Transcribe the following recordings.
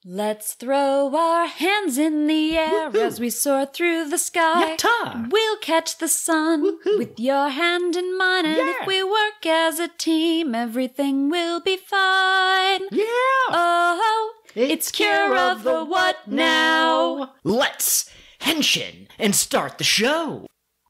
Let's throw our hands in the air as we soar through the sky. Yatta! We'll catch the sun with your hand in mine, and if we work as a team, everything will be fine. Yeah! Oh, it's Cure of the What Now? Let's henshin and start the show.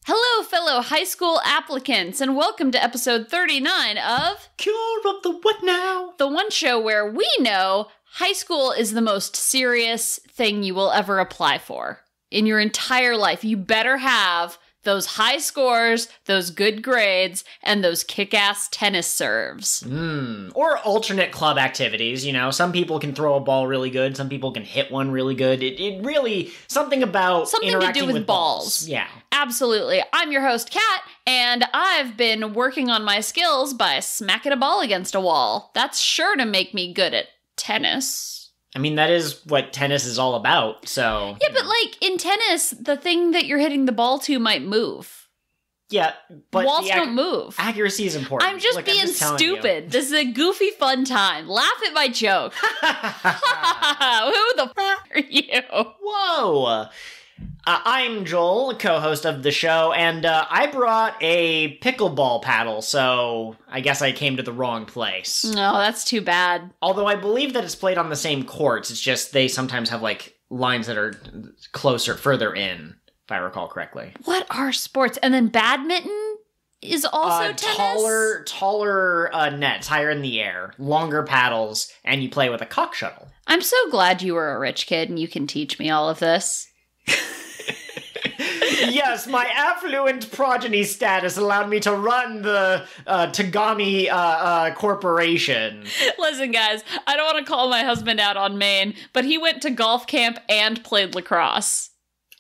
Hello, fellow high school applicants, and welcome to episode 39 of Cure of the What Now? The one show where we know high school is the most serious thing you will ever apply for. In your entire life, you better have those high scores, those good grades, and those kick-ass tennis serves. Or alternate club activities, you know. Some people can throw a ball really good, some people can hit one really good. It really, something about something interacting to do with balls. Yeah. Absolutely. I'm your host, Kat, and I've been working on my skills by smacking a ball against a wall. That's sure to make me good at tennis. I mean, that is what tennis is all about, so... Yeah, but like, in tennis, the thing that you're hitting the ball to might move. Yeah, but... Walls don't move. Accuracy is important. I'm just being stupid. This is a goofy, fun time. Laugh at my joke. Who the f*** are you? Whoa! I'm Joel, co-host of the show, and I brought a pickleball paddle, so I guess I came to the wrong place. No, that's too bad. Although I believe that it's played on the same courts, it's just they sometimes have, like, lines that are closer, further in, if I recall correctly. What are sports? And then badminton is also tennis? Taller nets, higher in the air, longer paddles, and you play with a cock shuttle. I'm so glad you were a rich kid and you can teach me all of this. Yes, my affluent progeny status allowed me to run the Tagami corporation. Listen, guys, I don't want to call my husband out on Maine, but he went to golf camp and played lacrosse.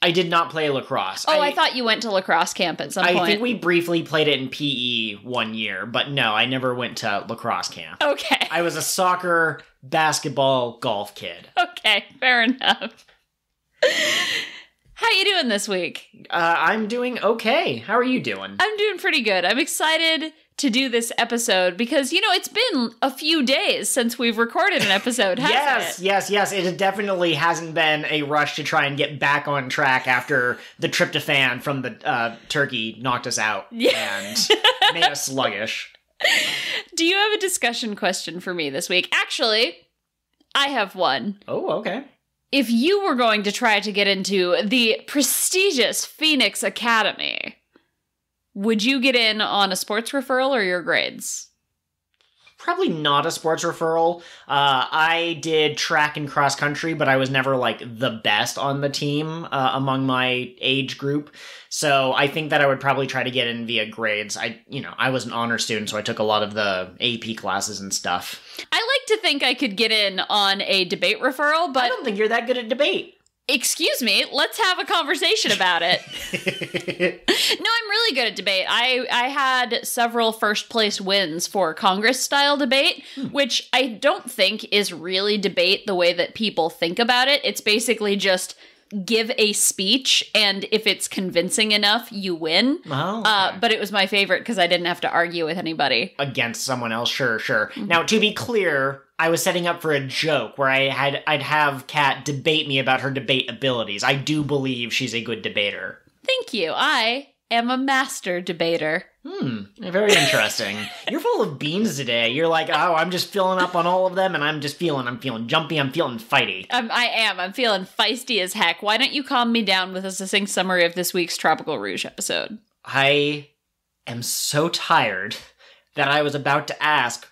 I did not play lacrosse. Oh, I thought you went to lacrosse camp at some point. I think we briefly played it in PE one year, but no, I never went to lacrosse camp. Okay. I was a soccer, basketball, golf kid. Okay, fair enough. How you doing this week? I'm doing okay. How are you doing? I'm doing pretty good. I'm excited to do this episode because, you know, it's been a few days since we've recorded an episode, hasn't it? Yes. It definitely hasn't been a rush to try and get back on track after the tryptophan from the turkey knocked us out and made us sluggish. Do you have a discussion question for me this week? Actually, I have one. Oh, okay. If you were going to try to get into the prestigious Phoenix Academy, would you get in on a sports referral or your grades? Probably not a sports referral. I did track and cross country, but I was never, like, the best on the team among my age group. So I think that I would probably try to get in via grades. I was an honor student, so I took a lot of the AP classes and stuff. I like to think I could get in on a debate referral, but... I don't think you're that good at debate. Excuse me, let's have a conversation about it. No, I'm really good at debate. I had several first place wins for Congress-style debate, which I don't think is really debate the way that people think about it. It's basically just give a speech, and if it's convincing enough, you win. Oh, okay. But it was my favorite because I didn't have to argue with anybody. Against someone else, sure. Now, to be clear, I was setting up for a joke where I'd have Kat debate me about her debate abilities. I do believe she's a good debater. Thank you. I am a master debater. Very interesting. You're full of beans today. You're like, oh, I'm just filling up on all of them, and I'm feeling jumpy, I'm feeling fighty. I'm feeling feisty as heck. Why don't you calm me down with a succinct summary of this week's Tropical Rouge episode? I am so tired that I was about to ask,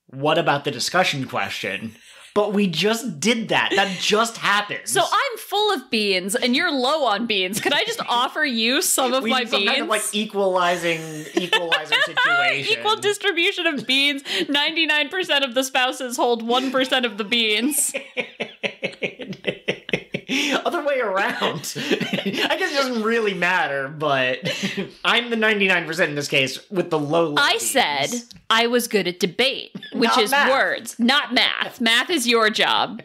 what about the discussion question? But we just did that. That just happened. So I'm full of beans, and you're low on beans. Could I just offer you some of my beans? Some kind of, like, equalizer situation. Equal distribution of beans. 99% of the spouses hold 1% of the beans. Other way around. I guess it doesn't really matter, but I'm the 99% in this case with the low I said I was good at debate, which is words, not math. Math is your job.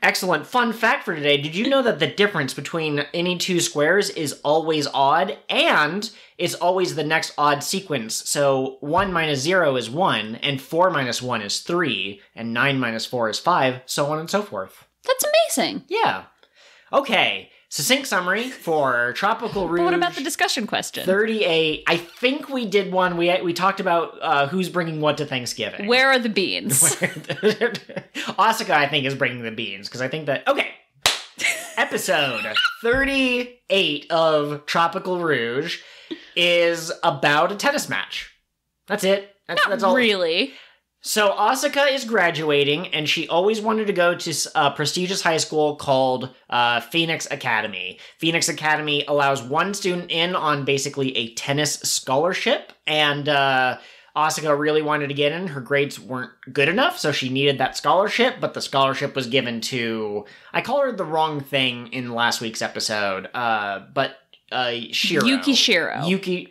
Excellent. Fun fact for today. Did you know that the difference between any two squares is always odd, and it's always the next odd sequence? So 1 minus 0 is 1, and 4 minus 1 is 3, and 9 minus 4 is 5, so on and so forth. That's amazing. Yeah. Okay. Succinct summary for Tropical Rouge. But what about the discussion question? 38. I think we did one. We talked about who's bringing what to Thanksgiving. Where are the beans? Asuka, I think, is bringing the beans, because I think that... Okay. Episode 38 of Tropical Rouge is about a tennis match. That's it. That's all. Really. So Asuka is graduating, and she always wanted to go to a prestigious high school called Phoenix Academy. Phoenix Academy allows one student in on basically a tennis scholarship, and Asuka really wanted to get in. Her grades weren't good enough, so she needed that scholarship, but the scholarship was given to... I called her the wrong thing in last week's episode, but... Shiro. Yuki Shiro.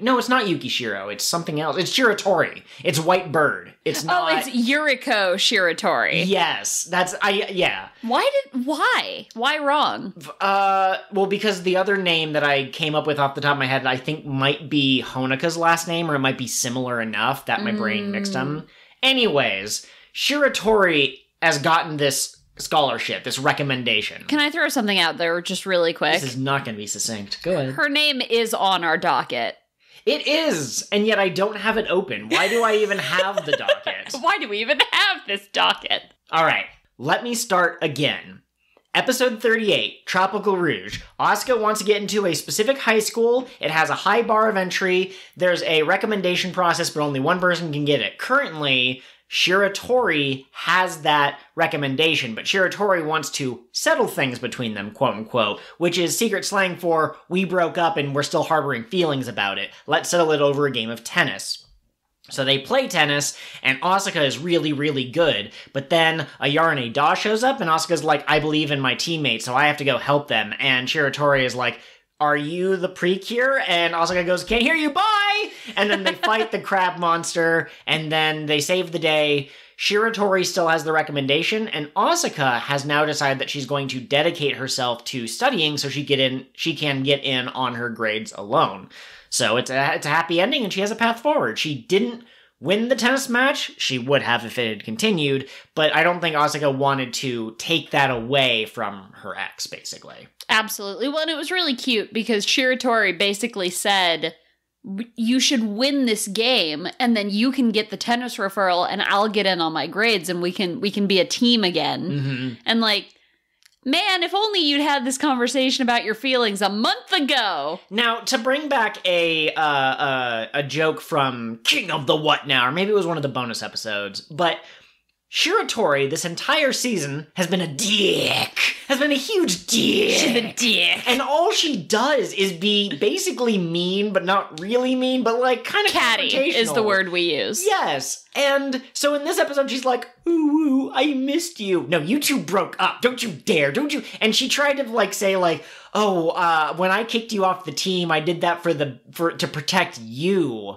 No, it's not Yuki Shiro. It's something else. It's Shiratori. It's White Bird. It's not... Oh, it's Yuriko Shiratori. Yes. Yeah. Why? Why wrong? Well, because the other name that I came up with off the top of my head, I think might be Honoka's last name, or it might be similar enough that my brain mixed them. Anyways, Shiratori has gotten this scholarship, this recommendation. Can I throw something out there just really quick? This is not going to be succinct. Go ahead. Her name is on our docket. It is, and yet I don't have it open. Why do I even have the docket? Why do we even have this docket? All right, let me start again. Episode 38, Tropical Rouge. Asuka wants to get into a specific high school. It has a high bar of entry. There's a recommendation process, but only one person can get it. Currently, Shiratori has that recommendation, but Shiratori wants to settle things between them, quote unquote, which is secret slang for, we broke up and we're still harboring feelings about it. Let's settle it over a game of tennis. So they play tennis, and Asuka is really, really good, but then a yarane-da shows up, and Asuka's like, I believe in my teammates, so I have to go help them, and Shiratori is like, are you the PreCure? And Asuka goes, can't hear you, bye! And then they fight the crab monster, and then they save the day. Shiratori still has the recommendation, and Asuka has now decided that she's going to dedicate herself to studying so she can get in on her grades alone. So it's a happy ending, and she has a path forward. She didn't win the tennis match. She would have if it had continued, but I don't think Asuka wanted to take that away from her ex, basically. Absolutely. Well, and it was really cute because Shiratori basically said, you should win this game, and then you can get the tennis referral, and I'll get in on my grades, and we can be a team again. Mm-hmm. And like, man, if only you'd had this conversation about your feelings a month ago. Now, to bring back a joke from King of the What Now, or maybe it was one of the bonus episodes, but Shiratori, this entire season, has been a dick. Has been a huge dick. She's a dick. And all she does is be basically mean, but not really mean, but like kind of catty is the word we use. Yes. And so in this episode, she's like, ooh, I missed you. No, you two broke up. Don't you dare. Don't you. And she tried to like say like, oh, when I kicked you off the team, I did that to protect you.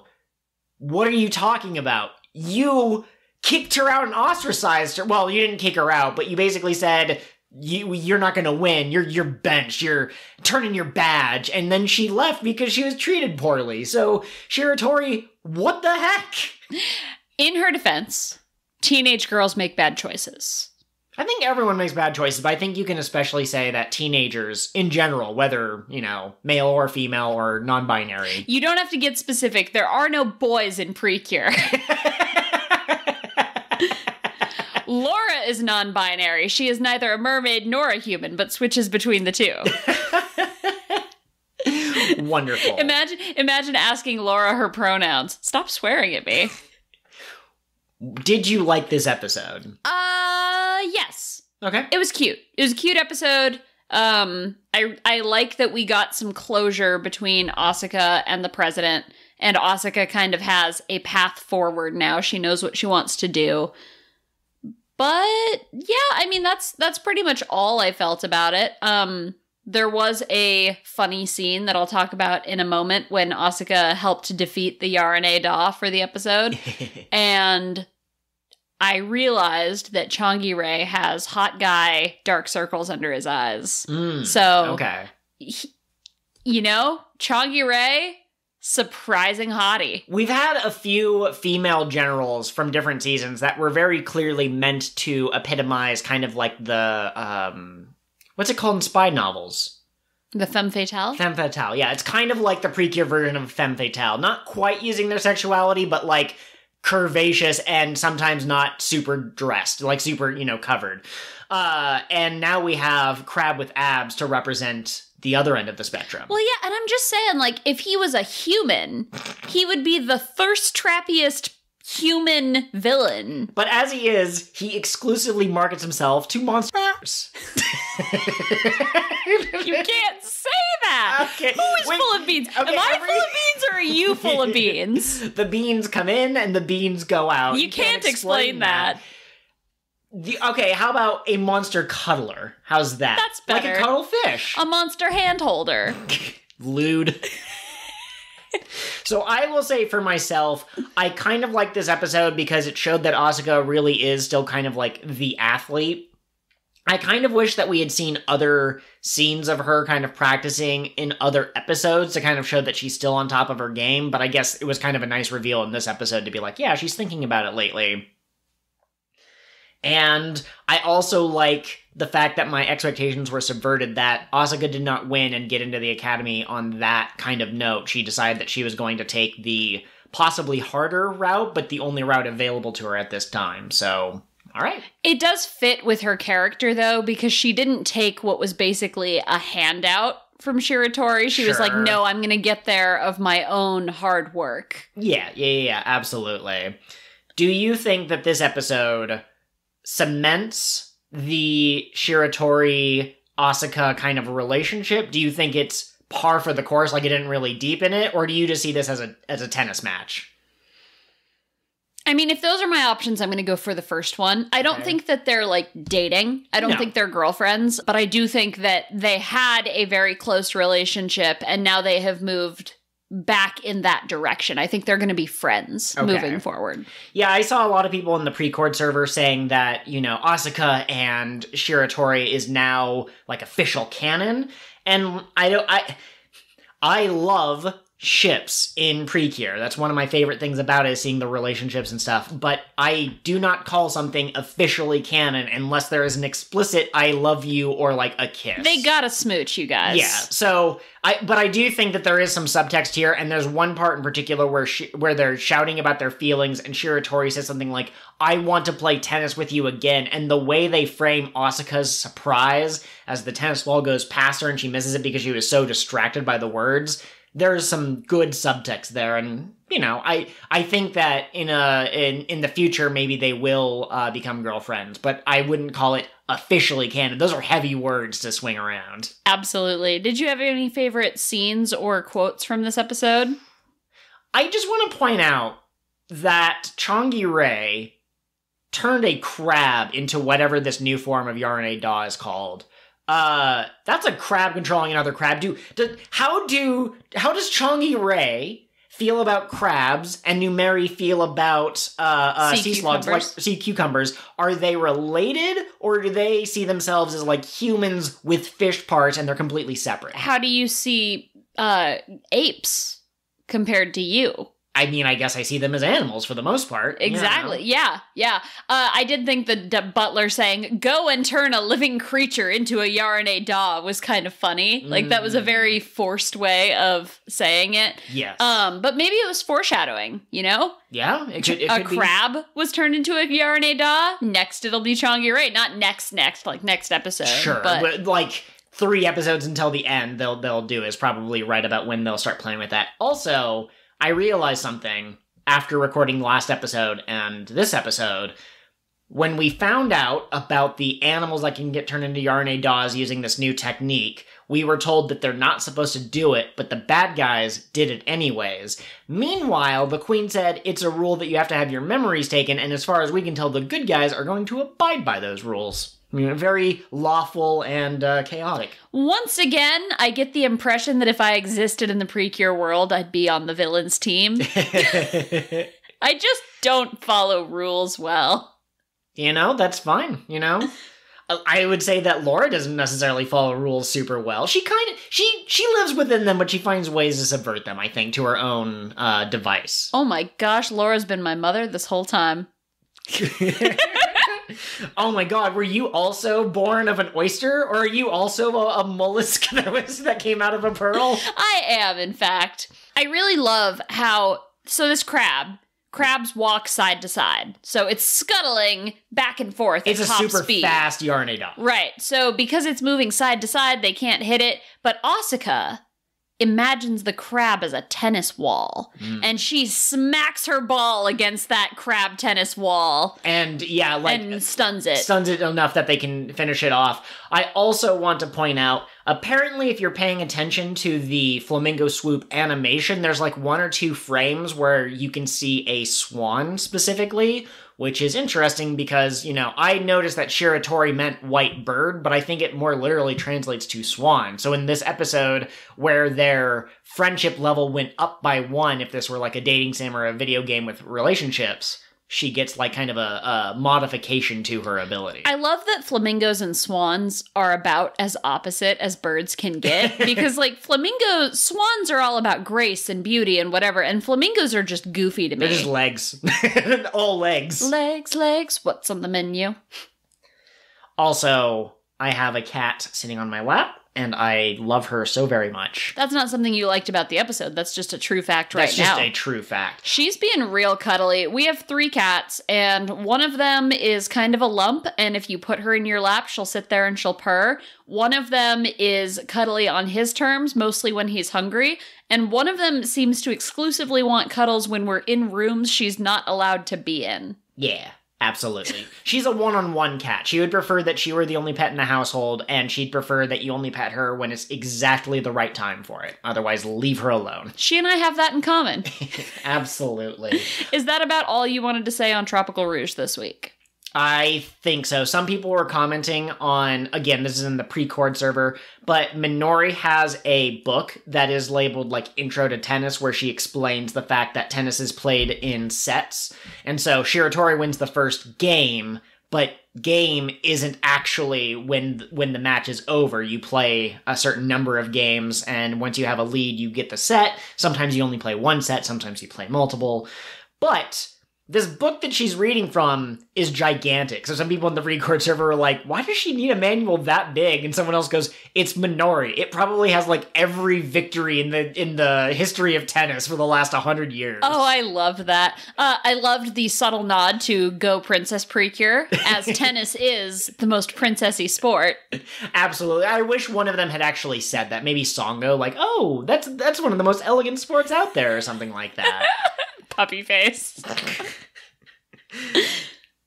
What are you talking about? You kicked her out and ostracized her. Well, you didn't kick her out, but you basically said, you're not going to win. You're benched. You're turning your badge. And then she left because she was treated poorly. So, Shiratori, what the heck? In her defense, teenage girls make bad choices. I think everyone makes bad choices, but I think you can especially say that teenagers, in general, whether, male or female or non-binary. You don't have to get specific. There are no boys in PreCure. Laura is non-binary. She is neither a mermaid nor a human, but switches between the two. Wonderful. Imagine asking Laura her pronouns. Stop swearing at me. Did you like this episode? Yes. Okay. It was cute. It was a cute episode. I like that we got some closure between Asuka and the president, and Asuka kind of has a path forward now. She knows what she wants to do. But yeah, I mean, that's pretty much all I felt about it. There was a funny scene that I'll talk about in a moment when Asuka helped to defeat the yarane-da for the episode. And I realized that Chongi-re has hot guy dark circles under his eyes. Okay. Chongi-re, surprising hottie. We've had a few female generals from different seasons that were very clearly meant to epitomize kind of like the, what's it called in spy novels? The femme fatale? Femme fatale, yeah. It's kind of like the PreCure version of femme fatale. Not quite using their sexuality, but like curvaceous and sometimes not super dressed, like super, covered. And now we have Crab with abs to represent the other end of the spectrum. Well, yeah, and I'm just saying, like, if he was a human, he would be the thirst trappiest human villain. But as he is, he exclusively markets himself to monsters. You can't say that. Okay. Who is full of beans? Okay, Am I full of beans or are you full of beans? The beans come in and the beans go out. You can't explain that. Okay, how about a monster cuddler? How's that? That's better. Like a cuddlefish. A monster handholder. Lewd. So I will say for myself, I kind of like this episode because it showed that Asuka really is still kind of like the athlete. I kind of wish that we had seen other scenes of her kind of practicing in other episodes to kind of show that she's still on top of her game, but I guess it was kind of a nice reveal in this episode to be like, yeah, she's thinking about it lately. And I also like the fact that my expectations were subverted, that Asuka did not win and get into the academy on that kind of note. She decided that she was going to take the possibly harder route, but the only route available to her at this time. So, all right. It does fit with her character, though, because she didn't take what was basically a handout from Shiratori. She was like, no, I'm going to get there of my own hard work. Yeah, absolutely. Do you think that this episode cements the Shiratori-Asuka kind of relationship? Do you think it's par for the course, like it didn't really deepen it, or do you just see this as a tennis match? I mean, if those are my options, I'm going to go for the first one. I don't think that they're, like, dating. I don't think they're girlfriends, but I do think that they had a very close relationship, and now they have moved back in that direction. I think they're going to be friends moving forward. Yeah, I saw a lot of people in the pre-cord server saying that, Asuka and Shiratori is now like official canon. And I love ships in PreCure. That's one of my favorite things about it, is seeing the relationships and stuff. But I do not call something officially canon unless there is an explicit I love you or like a kiss. They gotta smooch, you guys. Yeah, so but I do think that there is some subtext here, and there's one part in particular where they're shouting about their feelings, and Shiratori says something like, I want to play tennis with you again, and the way they frame Asuka's surprise as the tennis ball goes past her and she misses it because she was so distracted by the words, there's some good subtext there, and I think that in the future maybe they will become girlfriends, but I wouldn't call it officially canon. Those are heavy words to swing around. Absolutely. Did you have any favorite scenes or quotes from this episode? I just want to point out that Chongi-re turned a crab into whatever this new form of yarane-da is called. That's a crab controlling another crab. How does Chongi-re feel about crabs, and Numeri feel about sea slugs, like sea cucumbers? Are they related, or do they see themselves as like humans with fish parts and they're completely separate? How do you see apes compared to you? I mean, I guess I see them as animals for the most part. Exactly. Yeah. I did think the butler saying, go and turn a living creature into a yarane-da was kind of funny. Like, that was a very forced way of saying it. Yes. But maybe it was foreshadowing, Yeah. It could crab was turned into a yarane-da. Next it'll be Chongi-re. Not next, like next episode. Sure. But like 3 episodes until the end, they'll do is probably right about when they'll start playing with that. Also, I realized something after recording the last episode and this episode. When we found out about the animals that can get turned into yarane-das using this new technique, we were told that they're not supposed to do it, but the bad guys did it anyways. Meanwhile, the queen said it's a rule that you have to have your memories taken, and as far as we can tell, the good guys are going to abide by those rules. I mean, very lawful and chaotic. Once again, I get the impression that if I existed in the PreCure world, I'd be on the villains team. I just don't follow rules well. That's fine, I would say that Laura doesn't necessarily follow rules super well. She lives within them, but she finds ways to subvert them, I think, to her own device. Oh my gosh, Laura's been my mother this whole time. Oh my god, were you also born of an oyster? Or are you also a mollusk that came out of a pearl? I am, in fact. I really love how... So this crabs walk side to side. So it's scuttling back and forth at top speed. It's a super fast yarane-da. Right. So because it's moving side to side, they can't hit it. But Asuka imagines the crab as a tennis wall. And she smacks her ball against that crab tennis wall. And and stuns it. Stuns it enough that they can finish it off. I also want to point out, apparently if you're paying attention to the Flamingo Swoop animation, there's like 1 or 2 frames where you can see a swan specifically, which is interesting because, I noticed that Shiratori meant white bird, but I think it more literally translates to swan. So in this episode, where their friendship level went up by 1, if this were like a dating sim or a video game with relationships, she gets like kind of a modification to her ability. I love that flamingos and swans are about as opposite as birds can get, because like swans are all about grace and beauty and whatever, and flamingos are just goofy to me. They're just legs. All legs. Legs, what's on the menu? Also, I have a cat sitting on my lap, and I love her so very much. That's not something you liked about the episode. That's just a true fact right now. That's just a true fact. She's being real cuddly. We have 3 cats, and one of them is kind of a lump, and if you put her in your lap, she'll sit there and she'll purr. One of them is cuddly on his terms, mostly when he's hungry, and one of them seems to exclusively want cuddles when we're in rooms she's not allowed to be in. Yeah. Absolutely. She's a one-on-one cat. She would prefer that she were the only pet in the household, and she'd prefer that you only pet her when it's exactly the right time for it. Otherwise, leave her alone. She and I have that in common. Absolutely. Is that about all you wanted to say on Tropical Rouge this week? I think so. Some people were commenting on, again, this is in the pre-cord server, but Minori has a book that is labeled like Intro to Tennis, where she explains the fact that tennis is played in sets. And so Shiratori wins the first game, but game isn't actually when the match is over. You play a certain number of games, and once you have a lead, you get the set. Sometimes you only play 1 set, sometimes you play multiple. But this book that she's reading from is gigantic. So some people in the Record server are like, why does she need a manual that big? And someone else goes, it's Minori. It probably has like every victory in the history of tennis for the last 100 years. Oh, I loved that. I loved the subtle nod to Go Princess PreCure, as tennis is the most princessy sport. Absolutely. I wish one of them had actually said that. Maybe Songo, like, oh, that's one of the most elegant sports out there, or something like that. Puppy face.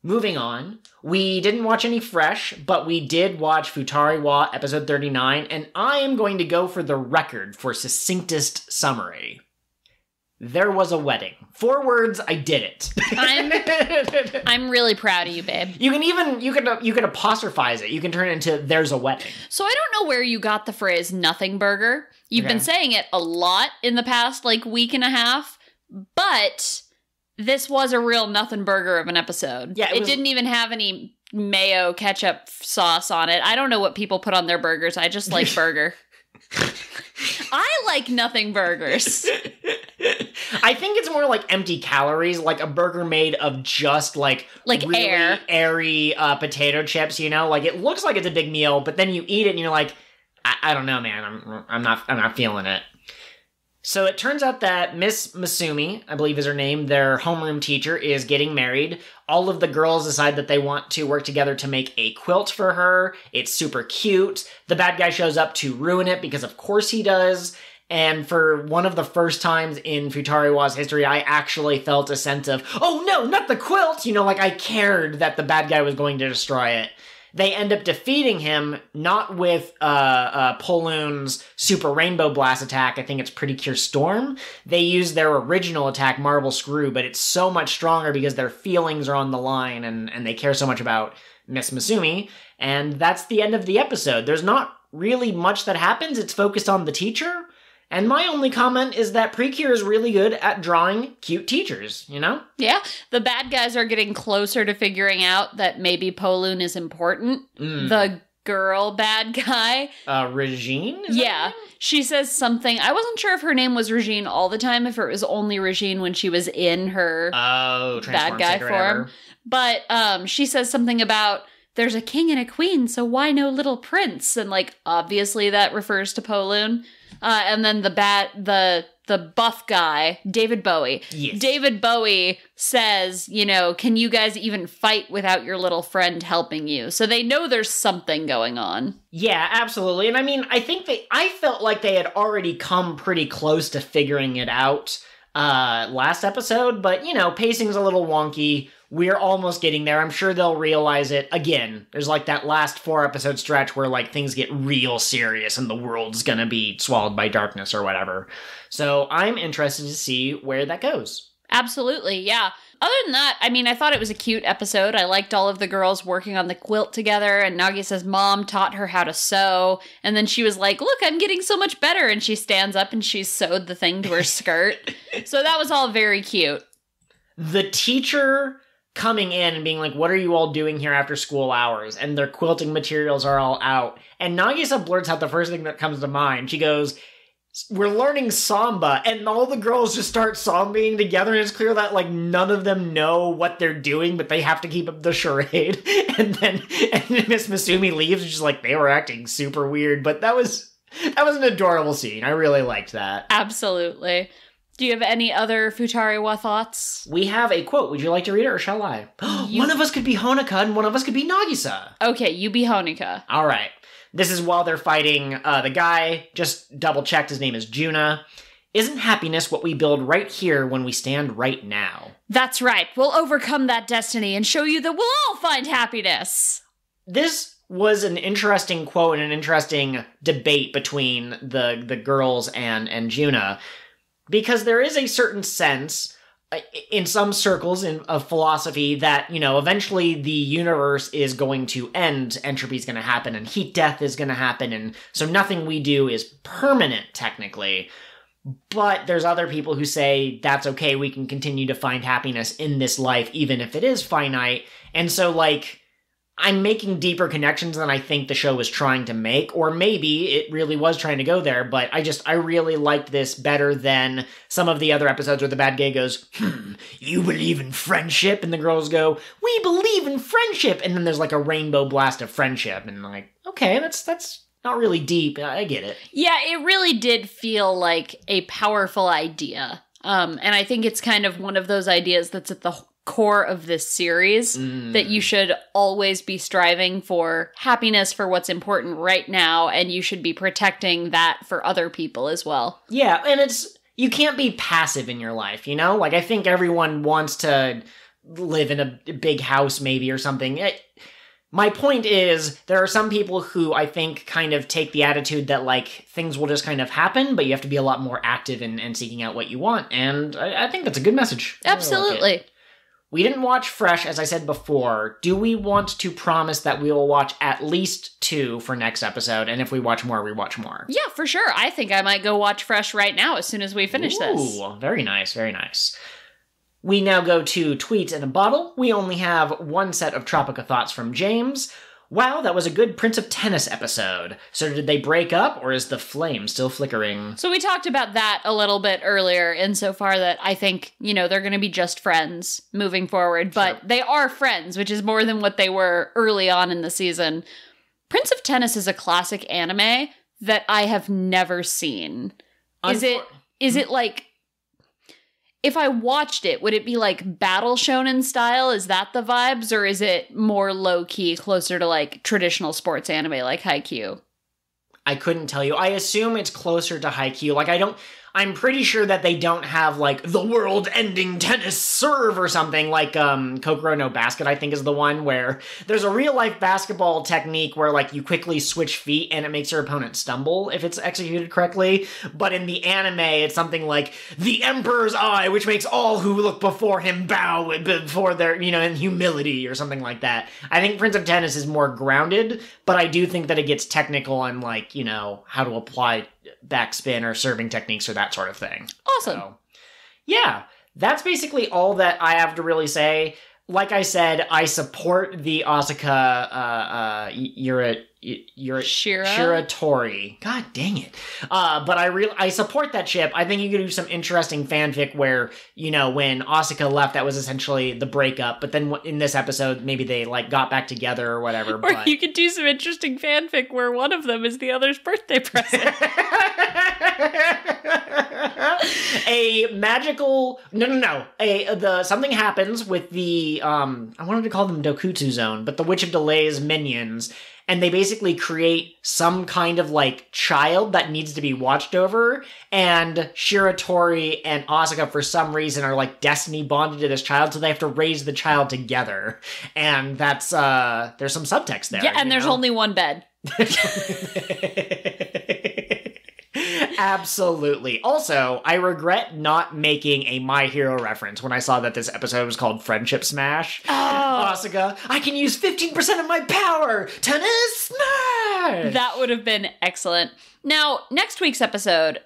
Moving on, we didn't watch any fresh, but we did watch Futari Wa episode 39, and I am going to go for the record for succinctest summary. There was a wedding. 4 words, I did it. I'm really proud of you, babe. You can apostrophize it. You can turn it into there's a wedding. So I don't know where you got the phrase nothing burger. You've been saying it a lot in the past week and a half. But this was a real nothing burger of an episode. Yeah, it didn't even have any mayo ketchup sauce on it. I don't know what people put on their burgers. I just like burger. I like nothing burgers. I think it's more like empty calories, like a burger made of just like really airy potato chips, Like it looks like it's a big meal, but then you eat it and you're like, I don't know, man. I'm not feeling it. So it turns out that Miss Masumi, I believe is her name, their homeroom teacher, is getting married. All of the girls decide that they want to work together to make a quilt for her. It's super cute. The bad guy shows up to ruin it because of course he does. And for one of the first times in Futari Wa's history, I actually felt a sense of, oh no, not the quilt! I cared that the bad guy was going to destroy it. They end up defeating him, not with Poloon's Super Rainbow Blast attack. I think it's PreCure Storm. They use their original attack, Marble Screw, but it's so much stronger because their feelings are on the line and they care so much about Miss Masumi. And that's the end of the episode. There's not really much that happens. It's focused on the teacher. And my only comment is that PreCure is really good at drawing cute teachers, you know? Yeah, the bad guys are getting closer to figuring out that maybe Poloon is important. The girl bad guy. Regine? Yeah. She says something. I wasn't sure if her name was Regine all the time, if it was only Regine when she was in her bad guy form. But she says something about there's a king and a queen, so why no little prince? And like obviously that refers to Poloon. And then the buff guy, David Bowie. Yes. David Bowie says, you know, can you guys even fight without your little friend helping you? So they know there's something going on. Yeah, absolutely. And I mean, I felt like they had already come pretty close to figuring it out last episode, but you know, pacing's a little wonky. We're almost getting there. I'm sure they'll realize it. Again, there's like that last 4-episode stretch where like things get real serious and the world's gonna be swallowed by darkness or whatever. So I'm interested to see where that goes. Absolutely, yeah. Other than that, I mean, I thought it was a cute episode. I liked all of the girls working on the quilt together, and Nagisa's mom taught her how to sew, and then she was like, look, I'm getting so much better, and she stands up and she sewed the thing to her skirt. So that was all very cute. The teacher coming in and being like, what are you all doing here after school hours? And their quilting materials are all out. And Nagisa blurts out the first thing that comes to mind. She goes, we're learning samba. And all the girls just start sambaing together. And it's clear that like none of them know what they're doing, but they have to keep up the charade. And then Miss Masumi leaves. And she's like, they were acting super weird. But that was an adorable scene. I really liked that. Absolutely. Do you have any other Futari Wa thoughts? We have a quote. Would you like to read it or shall I? One of us could be Honoka and one of us could be Nagisa. Okay, you be Honoka. All right. This is while they're fighting the guy. Just double-checked. His name is Juna. Isn't happiness what we build right here when we stand right now? That's right. We'll overcome that destiny and show you that we'll all find happiness. This was an interesting quote and an interesting debate between the girls and Juna. Because there is a certain sense, in some circles of philosophy, that, you know, eventually the universe is going to end, entropy is going to happen, and heat death is going to happen, and so nothing we do is permanent, technically. But there's other people who say that's okay, we can continue to find happiness in this life, even if it is finite. And so, like, I'm making deeper connections than I think the show was trying to make, or maybe it really was trying to go there, but I really liked this better than some of the other episodes where the bad guy goes, you believe in friendship? And the girls go, we believe in friendship! And then there's like a rainbow blast of friendship, and I'm like, okay, that's not really deep, I get it. Yeah, it really did feel like a powerful idea. And I think it's kind of one of those ideas that's at the core of this series, that you should always be striving for happiness, for what's important right now, and you should be protecting that for other people as well. Yeah, and you can't be passive in your life, you know? Like, I think everyone wants to live in a big house maybe or something. My point is, there are some people who I think kind of take the attitude that, like, things will just kind of happen, but you have to be a lot more active in seeking out what you want, and I think that's a good message. Absolutely. We didn't watch Fresh, as I said before. Do we want to promise that we will watch at least 2 for next episode, and if we watch more, we watch more? Yeah, for sure. I think I might go watch Fresh right now as soon as we finish this. Ooh, very nice, very nice. We now go to Tweets in a Bottle. We only have one set of Tropica thoughts from James. Wow, that was a good Prince of Tennis episode. So did they break up, or is the flame still flickering? So we talked about that a little bit earlier, insofar that I think, you know, they're going to be just friends moving forward, but they are friends, which is more than what they were early on in the season. Prince of Tennis is a classic anime that I have never seen. Is it like, if I watched it, would it be like battle shonen style? Is that the vibes? Or is it more low-key, closer to like traditional sports anime like Haikyuu? I couldn't tell you. I assume it's closer to Haikyuu. Like, I'm pretty sure that they don't have, like, the world-ending tennis serve or something like Kokoro no Basket, I think, is the one where there's a real-life basketball technique where, like, you quickly switch feet and it makes your opponent stumble if it's executed correctly. But in the anime, it's something like the Emperor's Eye, which makes all who look before him bow before their, you know, in humility or something like that. I think Prince of Tennis is more grounded, but I do think that it gets technical on, like, you know, how to apply backspin or serving techniques or that sort of thing. Awesome. So, yeah, that's basically all that I have to really say. Like I said, I support the Asuka Shiratori. God dang it. But I support that ship. I think you could do some interesting fanfic where, when Asuka left, that was essentially the breakup. But then in this episode, maybe they got back together or whatever. Or you could do some interesting fanfic where one of them is the other's birthday present. A magical... No. Something happens with the... I wanted to call them Dokutsu Zone, but the Witch of Delay's minions... And they basically create some kind of, child that needs to be watched over. And Shiratori and Asuka, for some reason, are, destiny bonded to this child, so they have to raise the child together. And that's, there's some subtext there. Yeah, and there's only one bed. Absolutely. Also, I regret not making a My Hero reference when I saw that this episode was called Friendship Smash. Oh. Asuka, I can use 15% of my power! Tennis Smash! That would have been excellent. Now, next week's episode,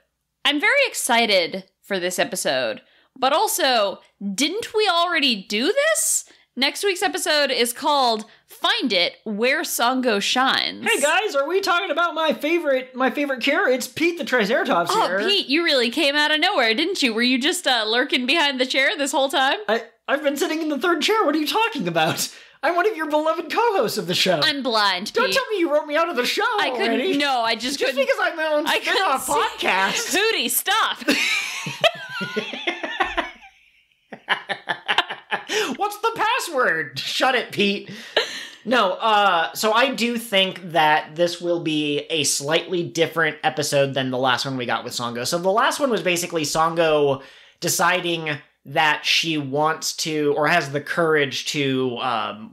I'm very excited for this episode, but also, didn't we already do this? Next week's episode is called Find It Where Sango Shines. Hey guys, are we talking about my favorite cure? It's Pete the Triceratops here. Oh, Pete, you really came out of nowhere, didn't you? Were you just lurking behind the chair this whole time? I've been sitting in the third chair. What are you talking about? I'm one of your beloved co-hosts of the show. I'm blind, Pete. Don't tell me you wrote me out of the show already. No, I just couldn't. Just because I'm my own spin-off podcast. Hootie, stop. What's the password? Shut it, Pete. No, so I do think that this will be a slightly different episode than the last one we got with Sango. So the last one was basically Sango deciding that she wants to, or has the courage to,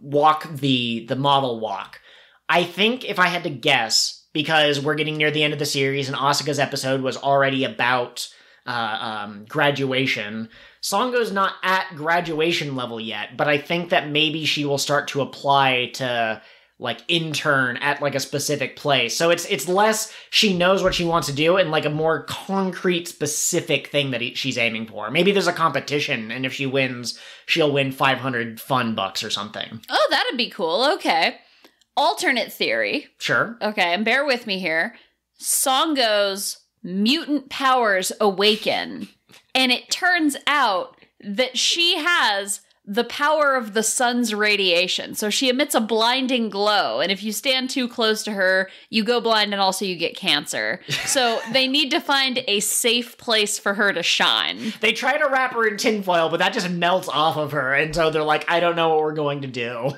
walk the model walk. I think if I had to guess, because we're getting near the end of the series and Asuka's episode was already about graduation, Sango's not at graduation level yet, but I think that maybe she will start to apply to, intern at, a specific place. So it's less she knows what she wants to do and, a more concrete, specific thing that she's aiming for. Maybe there's a competition, and if she wins, she'll win 500 fun bucks or something. Oh, that'd be cool. Okay. Alternate theory. Sure. Okay, and bear with me here. Sango's mutant powers awaken. And it turns out that she has the power of the sun's radiation. So she emits a blinding glow. And if you stand too close to her, you go blind and also you get cancer. So they need to find a safe place for her to shine. They try to wrap her in tinfoil, but that just melts off of her. And so they're like, I don't know what we're going to do.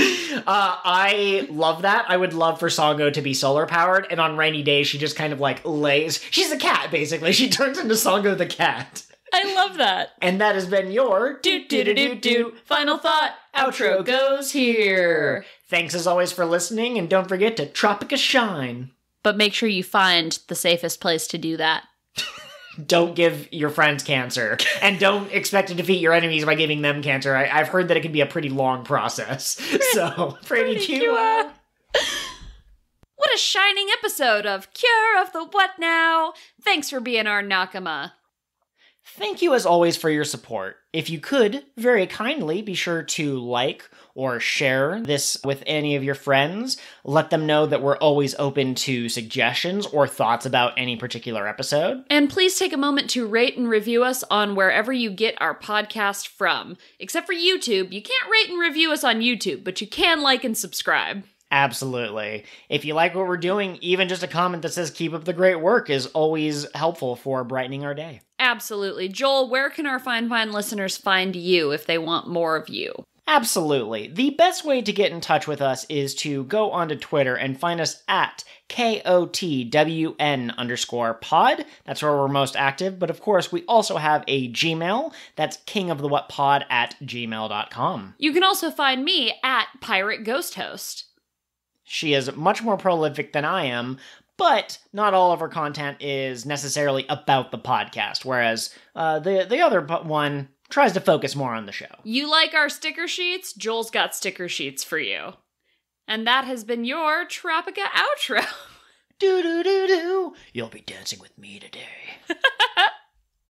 I love that. I would love for Sango to be solar powered, and on rainy days she just kind of lays. She's a cat, basically. She turns into Sango the cat. I love that. And that has been your do final thought. Outro goes here. Thanks as always for listening, and don't forget to Tropica Shine. But make sure you find the safest place to do that. Don't give your friends cancer. And don't expect to defeat your enemies by giving them cancer. I've heard that it can be a pretty long process. So, pretty cute. What a shining episode of Cure of the What Now. Thanks for being our Nakama. Thank you as always for your support. If you could, very kindly, be sure to like or share this with any of your friends. Let them know that we're always open to suggestions or thoughts about any particular episode. And please take a moment to rate and review us on wherever you get our podcast from. Except for YouTube. You can't rate and review us on YouTube, but you can like and subscribe. Absolutely. If you like what we're doing, even just a comment that says keep up the great work is always helpful for brightening our day. Absolutely. Joel, where can our fine listeners find you if they want more of you? Absolutely. The best way to get in touch with us is to go onto Twitter and find us at KOTWN_pod. That's where we're most active. But of course, we also have a Gmail. That's KingOfTheWhatPod @gmail.com. You can also find me at Pirate Ghost Host. She is much more prolific than I am, but not all of her content is necessarily about the podcast, whereas the other one tries to focus more on the show. You like our sticker sheets? Joel's got sticker sheets for you. And that has been your Tropica outro. Do do do do. You'll be dancing with me today.